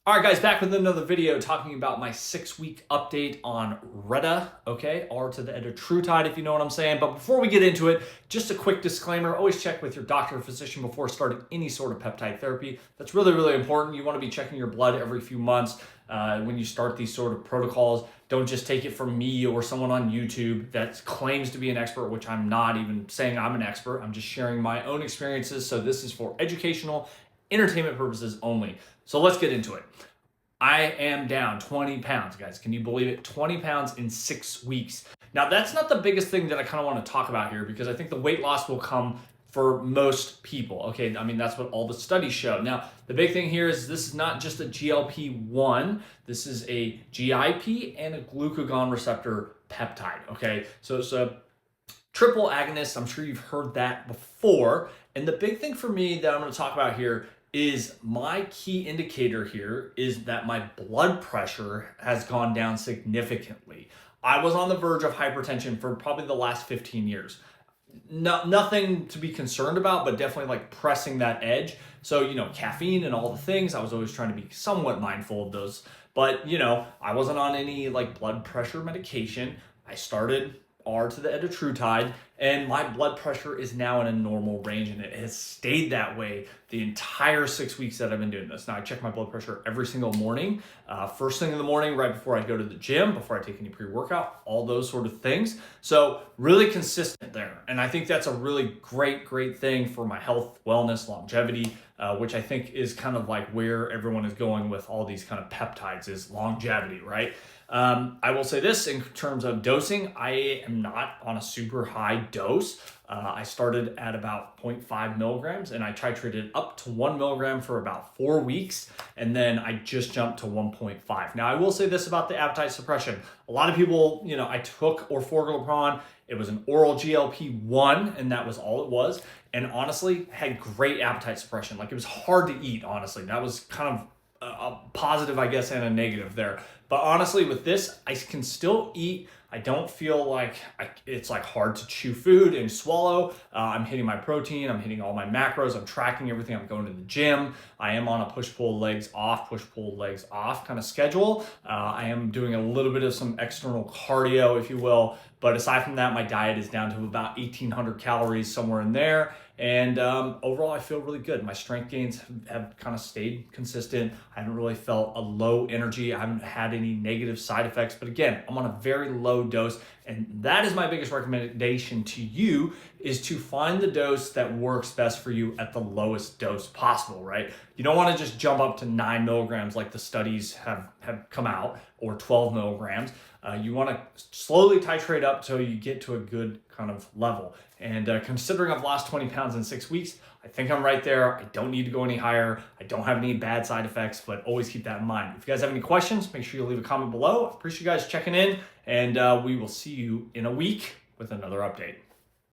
All right, guys, back with another video talking about my 6-week update on Reta, okay? R to the Retatrutide, if you know what I'm saying. But before we get into it, just a quick disclaimer, always check with your doctor or physician before starting any sort of peptide therapy. That's really, really important. You want to be checking your blood every few months when you start these sort of protocols. Don't just take it from me or someone on YouTube that claims to be an expert, which I'm not even saying I'm an expert. I'm just sharing my own experiences. So this is for educational, entertainment purposes only. So let's get into it. I am down 20 pounds, guys. Can you believe it? 20 pounds in 6 weeks. Now, that's not the biggest thing that I kind of want to talk about here because I think the weight loss will come for most people. Okay, I mean, that's what all the studies show. Now, the big thing here is this is not just a GLP-1. This is a GIP and a glucagon receptor peptide, okay? So it's a triple agonist. I'm sure you've heard that before. And the big thing for me that I'm going to talk about here is my key indicator here is that my blood pressure has gone down significantly. I was on the verge of hypertension for probably the last 15 years. Nothing to be concerned about, but definitely like pressing that edge. So, caffeine and all the things, I was always trying to be somewhat mindful of those. But, I wasn't on any like blood pressure medication. I started R to the Retatrutide, and my blood pressure is now in a normal range, and it has stayed that way the entire 6 weeks that I've been doing this. Now, I check my blood pressure every single morning, first thing in the morning, right before I go to the gym, before I take any pre-workout, all those sort of things. So really consistent there. And I think that's a really great thing for my health, wellness, longevity, which I think is kind of like where everyone is going with all these kind of peptides is longevity, right? I will say this in terms of dosing, I am not on a super high dose. I started at about 0.5 milligrams and I titrated up to 1 milligram for about 4 weeks. And then I just jumped to 1.5. Now I will say this about the appetite suppression. A lot of people, I took orforglipron. It was an oral GLP-1 and that was all it was. And honestly, had great appetite suppression. Like it was hard to eat, honestly. That was kind of a positive, I guess, and a negative there. But honestly, with this, I can still eat. I don't feel like it's like hard to chew food and swallow. I'm hitting my protein. I'm hitting all my macros. I'm tracking everything. I'm going to the gym. I am on a push-pull legs off, push-pull legs off kind of schedule. I am doing a little bit of some external cardio, if you will. But aside from that, my diet is down to about 1,800 calories, somewhere in there. And overall, I feel really good. My strength gains have kind of stayed consistent. I haven't really felt a low energy. I haven't had any negative side effects. But again, I'm on a very low dose. And that is my biggest recommendation to you is to find the dose that works best for you at the lowest dose possible, right? You don't want to just jump up to 9 milligrams like the studies have come out, or 12 milligrams. You want to slowly titrate up till you get to a good kind of level. And considering I've lost 20 pounds in 6 weeks, I think I'm right there. I don't need to go any higher. I don't have any bad side effects, but always keep that in mind. If you guys have any questions, make sure you leave a comment below. I appreciate you guys checking in, and we will see you in a week with another update.